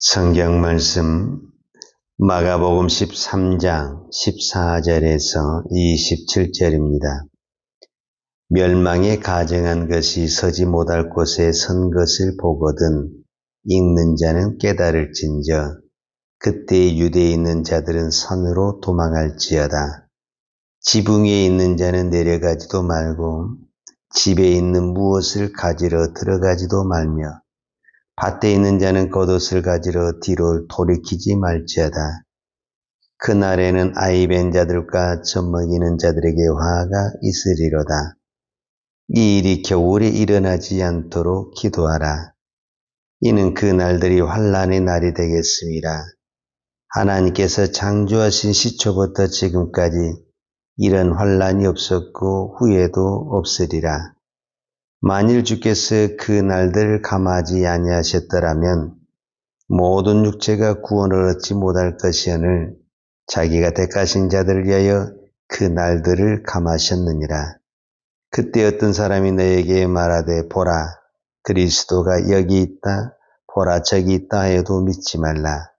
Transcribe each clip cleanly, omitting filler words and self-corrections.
성경 말씀 마가복음 13장 14절에서 27절입니다. 멸망에 가증한 것이 서지 못할 곳에 선 것을 보거든 읽는 자는 깨달을진저 그때 유대에 있는 자들은 산으로 도망할지어다. 지붕 위에 있는 자는 내려가지도 말고 집에 있는 무엇을 가지러 들어가지도 말며 밭에 있는 자는 겉옷을 가지러 뒤로 돌이키지 말지어다. 그날에는 아이 뵌 자들과 젖먹이는 자들에게 화가 있으리로다. 이 일이 겨울에 일어나지 않도록 기도하라. 이는 그 날들이 환난의 날이 되겠습니다. 하나님께서 창조하신 시초부터 지금까지 이런 환난이 없었고 후에도 없으리라. 만일 주께서 그 날들을 감하지 아니하셨더라면 모든 육체가 구원을 얻지 못할 것이오늘 자기가 택하신 자들을 위하여 그 날들을 감하셨느니라. 그때 어떤 사람이 너에게 말하되 보라 그리스도가 여기 있다 보라 저기 있다 하여도 믿지 말라.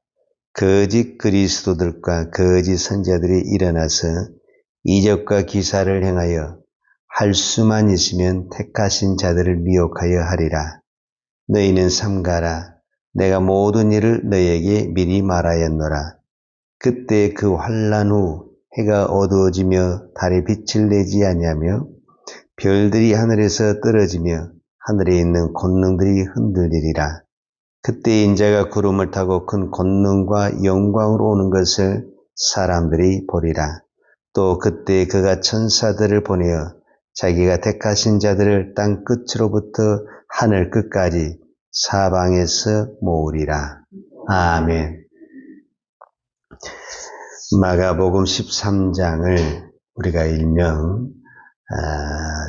거짓 그리스도들과 거짓 선자들이 일어나서 이적과 기사를 행하여 할 수만 있으면 택하신 자들을 미혹하여 하리라. 너희는 삼가라. 내가 모든 일을 너희에게 미리 말하였노라. 그때 그 환난 후 해가 어두워지며 달에 빛을 내지 아니하며 별들이 하늘에서 떨어지며 하늘에 있는 권능들이 흔들리리라. 그때 인자가 구름을 타고 큰 권능과 영광으로 오는 것을 사람들이 보리라. 또 그때 그가 천사들을 보내어 자기가 택하신 자들을 땅 끝으로부터 하늘 끝까지 사방에서 모으리라. 아멘. 마가복음 13장을 우리가 일명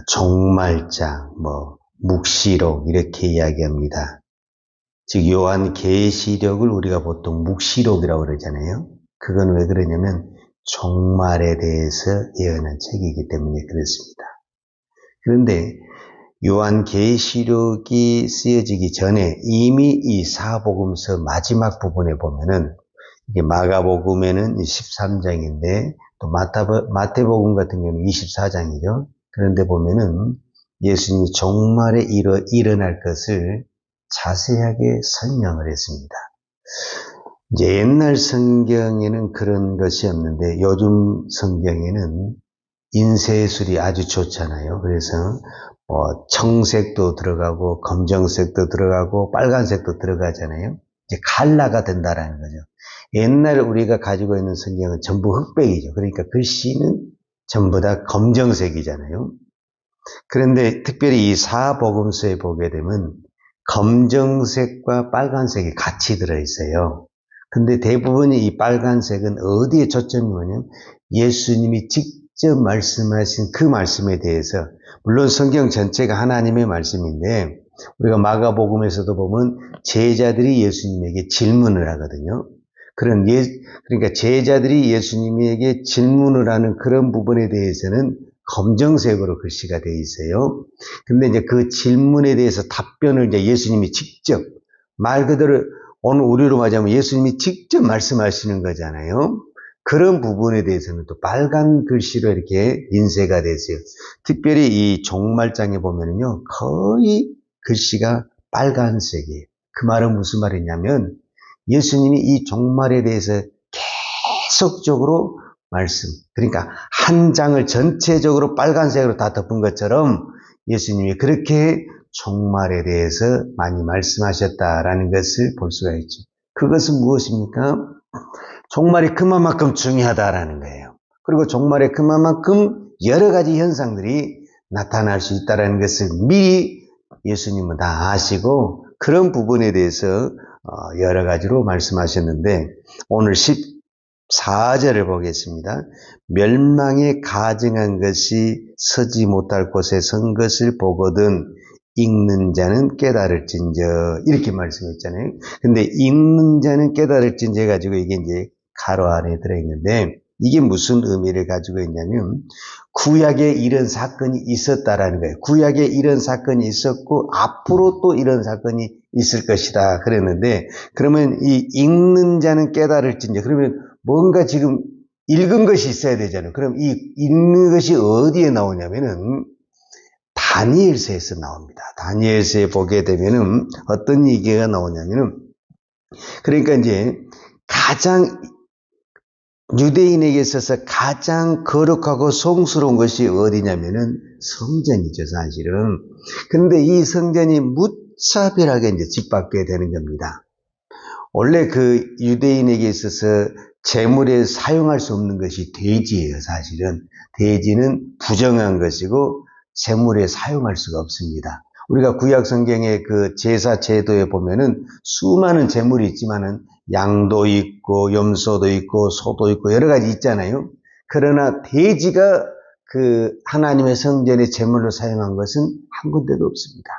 종말장, 묵시록 이렇게 이야기합니다. 즉 요한 계시록을 우리가 보통 묵시록이라고 그러잖아요. 그건 왜 그러냐면 종말에 대해서 예언한 책이기 때문에 그렇습니다. 그런데 요한 계시록이 쓰여지기 전에 이미 이 사복음서 마지막 부분에 보면은 이게 마가복음에는 13장인데 또 마태복음 같은 경우는 24장이죠. 그런데 보면은 예수님이 종말에 일어날 것을 자세하게 설명을 했습니다. 이제 옛날 성경에는 그런 것이 없는데 요즘 성경에는 인쇄술이 아주 좋잖아요. 그래서 청색도 들어가고 검정색도 들어가고 빨간색도 들어가잖아요. 이제 컬러가 된다라는 거죠. 옛날에 우리가 가지고 있는 성경은 전부 흑백이죠. 그러니까 글씨는 전부 다 검정색이잖아요. 그런데 특별히 이 사복음서에 보게 되면 검정색과 빨간색이 같이 들어있어요. 근데 대부분이 이 빨간색은 어디에 초점이 뭐냐면 예수님이 직접 말씀하신 그 말씀에 대해서, 물론 성경 전체가 하나님의 말씀인데 우리가 마가복음에서도 보면 제자들이 예수님에게 질문을 하거든요. 그러니까 제자들이 예수님에게 질문을 하는 그런 부분에 대해서는 검정색으로 글씨가 되어 있어요. 근데 이제 그 질문에 대해서 답변을 이제 예수님이 직접, 말 그대로 오늘 우리로 말하자면 예수님이 직접 말씀하시는 거잖아요. 그런 부분에 대해서는 또 빨간 글씨로 이렇게 인쇄가 됐어요. 특별히 이 종말장에 보면은요, 거의 글씨가 빨간색이에요. 그 말은 무슨 말이냐면 예수님이 이 종말에 대해서 계속적으로 그러니까 한 장을 전체적으로 빨간색으로 다 덮은 것처럼 예수님이 그렇게 종말에 대해서 많이 말씀하셨다라는 것을 볼 수가 있죠. 그것은 무엇입니까? 종말이 그만큼 중요하다라는 거예요. 그리고 종말에 그만큼 여러 가지 현상들이 나타날 수 있다는 것을 미리 예수님은 다 아시고 그런 부분에 대해서 여러 가지로 말씀하셨는데 오늘 14절을 보겠습니다. 멸망에 가증한 것이 서지 못할 곳에 선 것을 보거든 읽는 자는 깨달을진저 이렇게 말씀했잖아요. 근데 읽는 자는 깨달을진저 해가지고 이게 이제 가로 안에 들어있는데 이게 무슨 의미를 가지고 있냐면 구약에 이런 사건이 있었다라는 거예요. 구약에 이런 사건이 있었고 앞으로 또 이런 사건이 있을 것이다 그랬는데, 그러면 이 읽는 자는 깨달을진저, 그러면 뭔가 지금 읽은 것이 있어야 되잖아요. 그럼 이 읽는 것이 어디에 나오냐면은 다니엘서에서 나옵니다. 다니엘서에 보게 되면은 어떤 얘기가 나오냐면은, 그러니까 이제 가장 유대인에게 있어서 가장 거룩하고 성스러운 것이 어디냐면은 성전이죠, 사실은. 근데 이 성전이 무차별하게 이제 짓밟게 되는 겁니다. 원래 그 유대인에게 있어서 제물에 사용할 수 없는 것이 돼지예요, 사실은. 돼지는 부정한 것이고 제물에 사용할 수가 없습니다. 우리가 구약 성경의 그 제사 제도에 보면은 수많은 제물이 있지만은 양도 있고 염소도 있고 소도 있고 여러 가지 있잖아요. 그러나 돼지가 그 하나님의 성전에 제물로 사용한 것은 한 군데도 없습니다.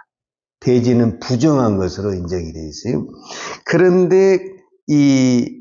돼지는 부정한 것으로 인정이 되어 있어요. 그런데 이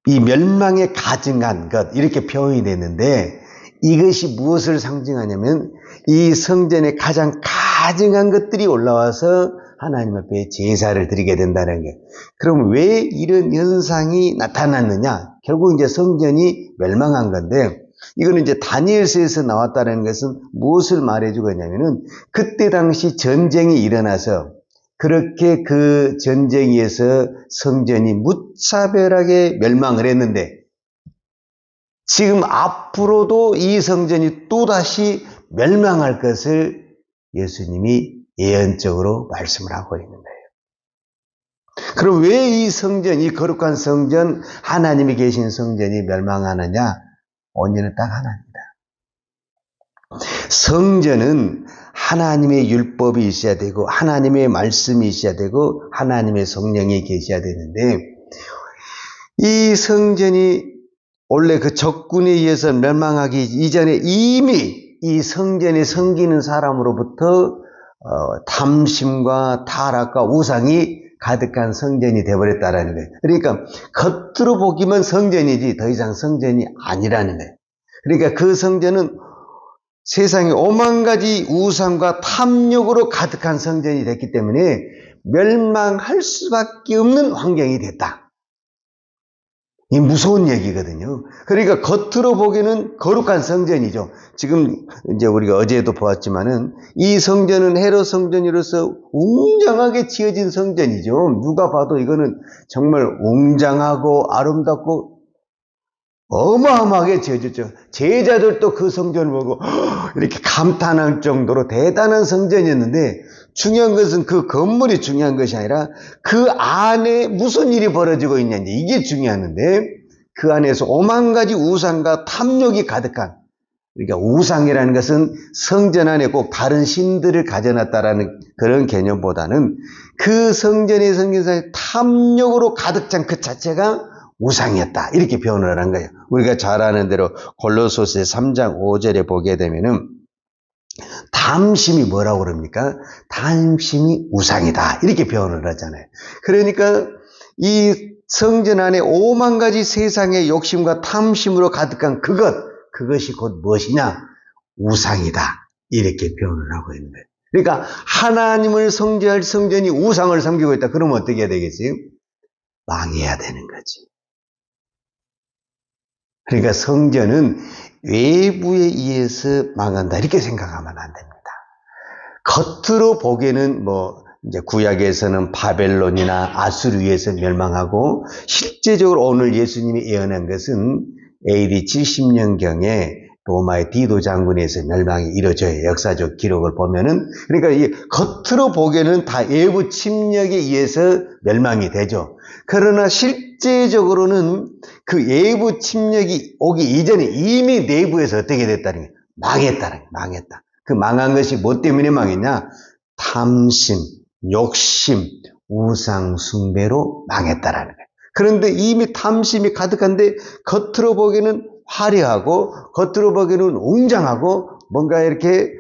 멸망에 가증한 것, 이렇게 표현이 됐는데, 이것이 무엇을 상징하냐면 이 성전에 가장 가증한 것들이 올라와서 하나님 앞에 제사를 드리게 된다는 거예요. 그럼 왜 이런 현상이 나타났느냐? 결국 이제 성전이 멸망한 건데, 이거는 이제 다니엘서에서 나왔다는 것은 무엇을 말해주고 있냐면은, 그때 당시 전쟁이 일어나서 그렇게 그 전쟁에서 성전이 무차별하게 멸망을 했는데, 지금 앞으로도 이 성전이 또다시 멸망할 것을 예수님이 예언적으로 말씀을 하고 있는 거예요. 그럼 왜 이 성전, 이 거룩한 성전, 하나님이 계신 성전이 멸망하느냐? 원인은 딱 하나입니다. 성전은 하나님의 율법이 있어야 되고 하나님의 말씀이 있어야 되고 하나님의 성령이 계셔야 되는데, 이 성전이 원래 그 적군에 의해서 멸망하기 이전에 이미 이 성전에 섬기는 사람으로부터 탐심과 타락과 우상이 가득한 성전이 되어버렸다는 거예요. 그러니까 겉으로 보기만 성전이지 더 이상 성전이 아니라는 거예요. 그러니까 그 성전은 세상에 오만 가지 우상과 탐욕으로 가득한 성전이 됐기 때문에 멸망할 수밖에 없는 환경이 됐다. 이 무서운 얘기거든요. 그러니까 겉으로 보기에는 거룩한 성전이죠. 지금 이제 우리가 어제도 보았지만은 이 성전은 헤롯 성전으로서 웅장하게 지어진 성전이죠. 누가 봐도 이거는 정말 웅장하고 아름답고 어마어마하게 지어졌죠. 제자들도 그 성전을 보고 이렇게 감탄할 정도로 대단한 성전이었는데, 중요한 것은 그 건물이 중요한 것이 아니라 그 안에 무슨 일이 벌어지고 있는지, 이게 중요한데, 그 안에서 오만 가지 우상과 탐욕이 가득한, 그러니까 우상이라는 것은 성전 안에 꼭 다른 신들을 가져놨다라는 그런 개념보다는 그 성전의 성전상에 탐욕으로 가득 찬 그 자체가 우상이었다, 이렇게 표현을 한 거예요. 우리가 잘 아는 대로 골로새서 3장 5절에 보게 되면은 탐심이 뭐라고 그럽니까? 탐심이 우상이다, 이렇게 표현을 하잖아요. 그러니까 이 성전 안에 오만 가지 세상의 욕심과 탐심으로 가득한 그것이 곧 무엇이냐? 우상이다, 이렇게 표현을 하고 있는 거예요. 그러니까 하나님을 성지할 성전이 우상을 섬기고 있다. 그러면 어떻게 해야 되겠어요? 망해야 되는 거지. 그러니까 성전은 외부에 의해서 망한다, 이렇게 생각하면 안 됩니다. 겉으로 보기에는 이제 구약에서는 바벨론이나 아수르에서 멸망하고, 실제적으로 오늘 예수님이 예언한 것은 AD 70년경에 로마의 디도 장군에서 멸망이 이루어져요. 역사적 기록을 보면은. 그러니까 이 겉으로 보기에는 다 외부 침략에 의해서 멸망이 되죠. 그러나 실제적으로는 그 외부 침략이 오기 이전에 이미 내부에서 어떻게 됐다는 거예요? 망했다. 그 망한 것이 뭐 때문에 망했냐? 탐심, 욕심, 우상 숭배로 망했다라는 거예요. 그런데 이미 탐심이 가득한데 겉으로 보기에는 화려하고 겉으로 보기에는 웅장하고 뭔가 이렇게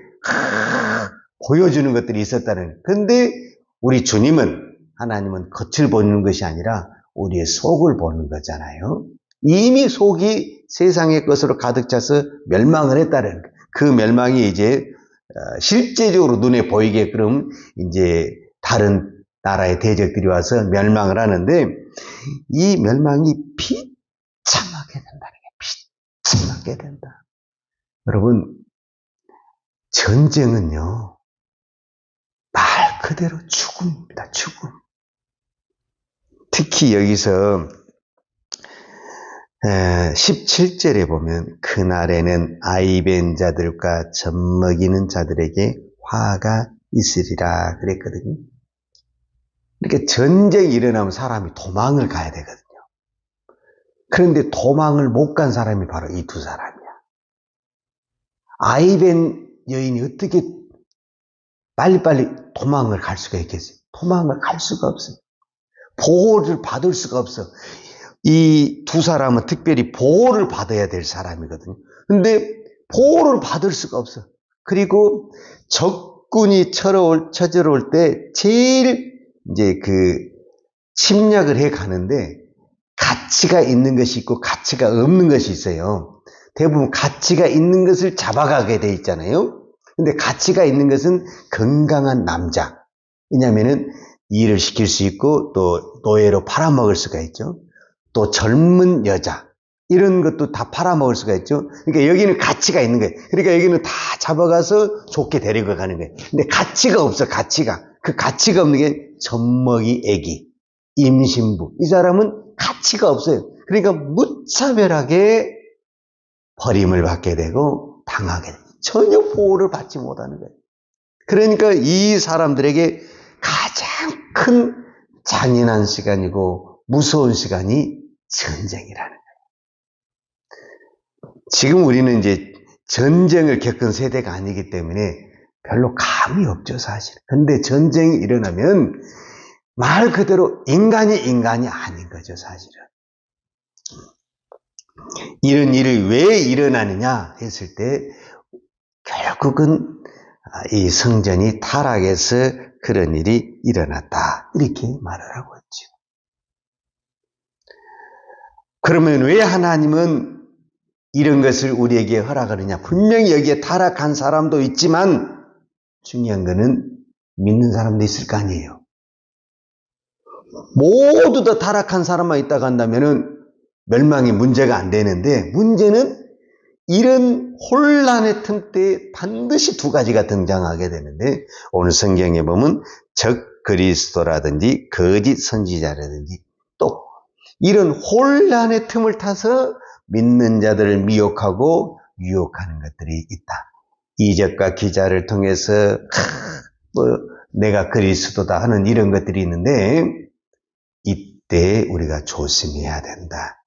보여주는 것들이 있었다는 거예요. 그런데 우리 주님은, 하나님은 겉을 보는 것이 아니라 우리의 속을 보는 거잖아요. 이미 속이 세상의 것으로 가득 차서 멸망을 했다는 거예요. 그 멸망이 이제 실제적으로 눈에 보이게끔 이제 다른 나라의 대적들이 와서 멸망을 하는데 이 멸망이 비참하게 된다는 거예요. 비참하게 된다. 여러분, 전쟁은요, 말 그대로 죽음입니다. 죽음. 특히 여기서 17절에 보면 그날에는 아이벤 자들과 젖먹이는 자들에게 화가 있으리라 그랬거든요. 이렇게 전쟁이 일어나면 사람이 도망을 가야 되거든요. 그런데 도망을 못 간 사람이 바로 이 두 사람이야. 아이벤 여인이 어떻게 빨리빨리 도망을 갈 수가 있겠어요? 도망을 갈 수가 없어요. 보호를 받을 수가 없어. 이 두 사람은 특별히 보호를 받아야 될 사람이거든요. 근데 보호를 받을 수가 없어. 그리고 적군이 쳐들어올 때 제일 이제 침략을 해 가는데 가치가 있는 것이 있고 가치가 없는 것이 있어요. 대부분 가치가 있는 것을 잡아가게 돼 있잖아요. 근데 가치가 있는 것은 건강한 남자. 왜냐면은 일을 시킬 수 있고 또 노예로 팔아먹을 수가 있죠. 또 젊은 여자. 이런 것도 다 팔아먹을 수가 있죠. 그러니까 여기는 가치가 있는 거예요. 그러니까 여기는 다 잡아가서 좋게 데리고 가는 거예요. 근데 가치가 없어, 가치가. 그 가치가 없는 게 젖먹이 애기, 임신부. 이 사람은 가치가 없어요. 그러니까 무차별하게 버림을 받게 되고 당하게 돼요. 전혀 보호를 받지 못하는 거예요. 그러니까 이 사람들에게 가장 큰 잔인한 시간이고 무서운 시간이 전쟁이라는 거예요. 지금 우리는 이제 전쟁을 겪은 세대가 아니기 때문에 별로 감이 없죠, 사실. 근데 전쟁이 일어나면 말 그대로 인간이 아닌 거죠, 사실은. 이런 일이 왜 일어나느냐 했을 때 결국은 이 성전이 타락해서 그런 일이 일어났다. 이렇게 말을 하고 있죠. 그러면 왜 하나님은 이런 것을 우리에게 허락하느냐? 분명히 여기에 타락한 사람도 있지만 중요한 거는 믿는 사람도 있을 거 아니에요. 모두 다 타락한 사람만 있다고 한다면은 멸망이 문제가 안 되는데 문제는 이런 혼란의 틈때에 반드시 두 가지가 등장하게 되는데 오늘 성경에 보면 적 그리스도라든지 거짓 선지자라든지 또 이런 혼란의 틈을 타서 믿는 자들을 미혹하고 유혹하는 것들이 있다. 이적과 기자를 통해서 내가 그리스도다 하는 이런 것들이 있는데 이때 우리가 조심해야 된다.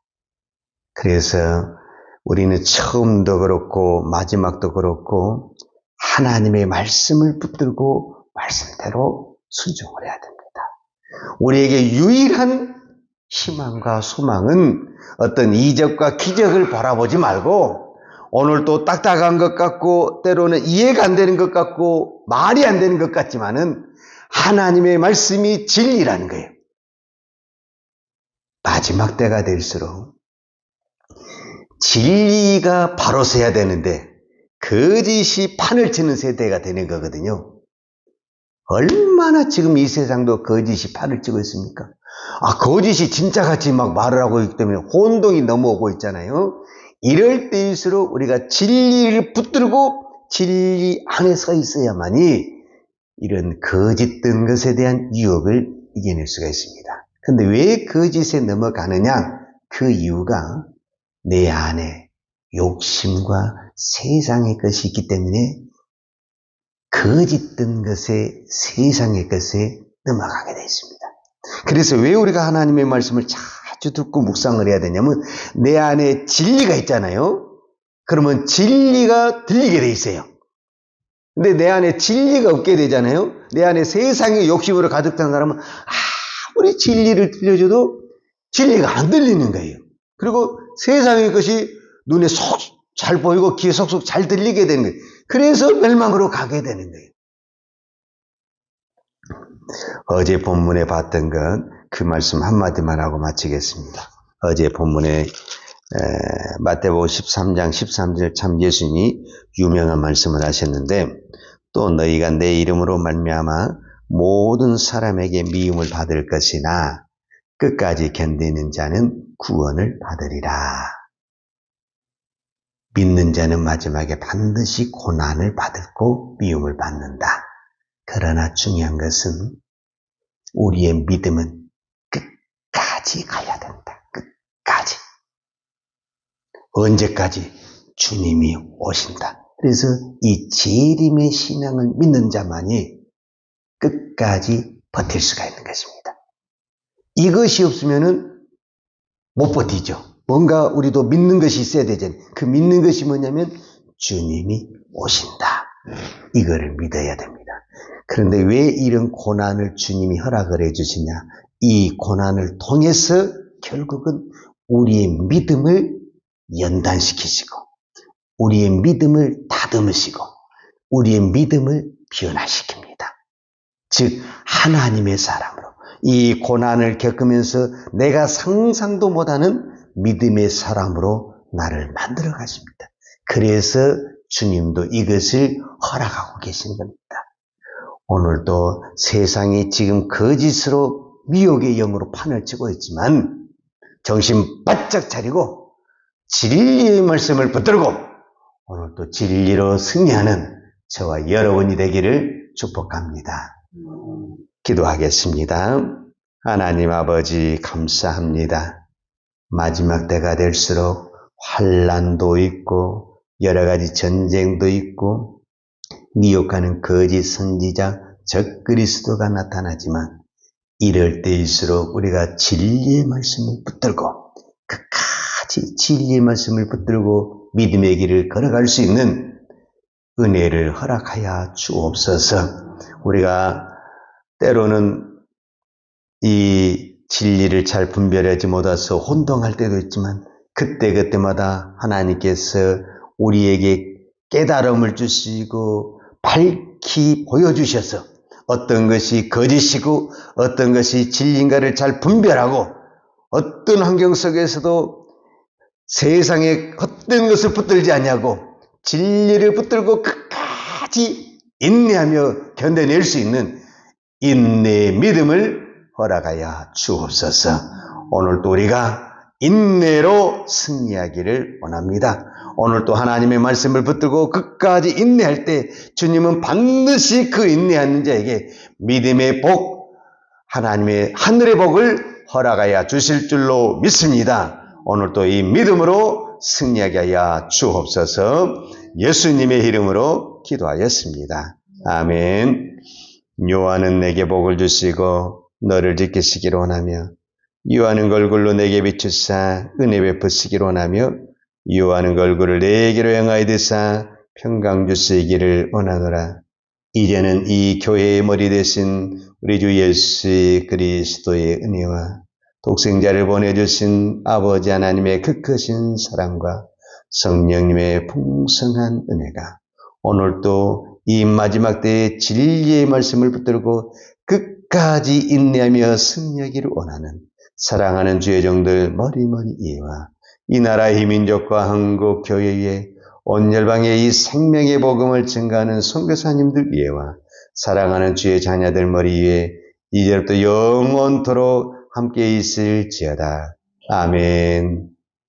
그래서 우리는 처음도 그렇고 마지막도 그렇고 하나님의 말씀을 붙들고 말씀대로 순종을 해야 됩니다. 우리에게 유일한 희망과 소망은 어떤 이적과 기적을 바라보지 말고 오늘 또 딱딱한 것 같고 때로는 이해가 안 되는 것 같고 말이 안 되는 것 같지만은 하나님의 말씀이 진리라는 거예요. 마지막 때가 될수록 진리가 바로 서야 되는데 거짓이 판을 치는 세대가 되는 거거든요. 얼마나 지금 이 세상도 거짓이 판을 치고 있습니까? 거짓이 진짜같이 막 말을 하고 있기 때문에 혼동이 넘어오고 있잖아요. 이럴 때일수록 우리가 진리를 붙들고 진리 안에 서 있어야만이 이런 거짓된 것에 대한 유혹을 이겨낼 수가 있습니다. 근데 왜 거짓에 넘어가느냐? 그 이유가 내 안에 욕심과 세상의 것이 있기 때문에 거짓된 것에 세상의 것에 넘어가게 되어 있습니다. 그래서 왜 우리가 하나님의 말씀을 자주 듣고 묵상을 해야 되냐면 내 안에 진리가 있잖아요. 그러면 진리가 들리게 돼 있어요. 근데 내 안에 진리가 없게 되잖아요. 내 안에 세상의 욕심으로 가득 찬 사람은 아무리 진리를 들려줘도 진리가 안 들리는 거예요. 그리고 세상의 것이 눈에 속 잘 보이고 귀에 속속 잘 들리게 되는 거예요. 그래서 멸망으로 가게 되는 거예요. 어제 본문에 봤던 건 그 말씀 한마디만 하고 마치겠습니다. 어제 본문에 마태복음 13장 13절 참 예수님이 유명한 말씀을 하셨는데 또 너희가 내 이름으로 말미암아 모든 사람에게 미움을 받을 것이나 끝까지 견디는 자는 구원을 받으리라. 믿는 자는 마지막에 반드시 고난을 받고 미움을 받는다. 그러나 중요한 것은 우리의 믿음은 끝까지 가야 된다. 끝까지. 언제까지? 주님이 오신다. 그래서 이 재림의 신앙을 믿는 자만이 끝까지 버틸 수가 있는 것입니다. 이것이 없으면은 못 버티죠. 뭔가 우리도 믿는 것이 있어야 되잖아요. 그 믿는 것이 뭐냐면 주님이 오신다. 이거를 믿어야 됩니다. 그런데 왜 이런 고난을 주님이 허락을 해주시냐? 이 고난을 통해서 결국은 우리의 믿음을 연단시키시고 우리의 믿음을 다듬으시고 우리의 믿음을 변화시킵니다. 즉 하나님의 사람으로 이 고난을 겪으면서 내가 상상도 못하는 믿음의 사람으로 나를 만들어 가십니다. 그래서 주님도 이것을 허락하고 계신 겁니다. 오늘도 세상이 지금 거짓으로 미혹의 영으로 판을 치고 있지만 정신 바짝 차리고 진리의 말씀을 붙들고 오늘도 진리로 승리하는 저와 여러분이 되기를 축복합니다. 기도하겠습니다. 하나님 아버지 감사합니다. 마지막 때가 될수록 환난도 있고 여러 가지 전쟁도 있고 미혹하는 거짓 선지자 적그리스도가 나타나지만 이럴 때일수록 우리가 진리의 말씀을 붙들고 끝까지 진리의 말씀을 붙들고 믿음의 길을 걸어갈 수 있는 은혜를 허락하여 주옵소서. 우리가 때로는 이 진리를 잘 분별하지 못해서 혼동할 때도 있지만 그때마다 하나님께서 우리에게 깨달음을 주시고 밝히 보여주셔서 어떤 것이 거짓이고 어떤 것이 진리인가를 잘 분별하고 어떤 환경 속에서도 세상에 헛된 것을 붙들지 않냐고 진리를 붙들고 끝까지 인내하며 견뎌낼 수 있는 인내의 믿음을 허락하여 주옵소서. 오늘도 우리가 인내로 승리하기를 원합니다. 오늘도 하나님의 말씀을 붙들고 끝까지 인내할 때 주님은 반드시 그 인내하는 자에게 믿음의 복, 하나님의 하늘의 복을 허락하여 주실 줄로 믿습니다. 오늘도 이 믿음으로 승리하게 하여 주옵소서. 예수님의 이름으로 기도하였습니다. 아멘. 요한은 내게 복을 주시고 너를 지키시기를 원하며 요한은 얼굴로 내게 비추사 은혜 베푸시기를 원하며 요한은 얼굴을 내게로 향하여 드사 평강 주시기를 원하노라. 이제는 이 교회의 머리 되신 우리 주 예수 그리스도의 은혜와 독생자를 보내주신 아버지 하나님의 그 크신 사랑과 성령님의 풍성한 은혜가 오늘도 이 마지막 때의 진리의 말씀을 붙들고 끝까지 인내하며 승리하기를 원하는 사랑하는 주의 종들 머리머리 이해와 이 나라의 민족과 한국 교회에 온 열방의 이 생명의 복음을 증가하는 선교사님들 이해와 사랑하는 주의 자녀들 머리 위에 이제부터 영원토록 함께 있을지어다. 아멘.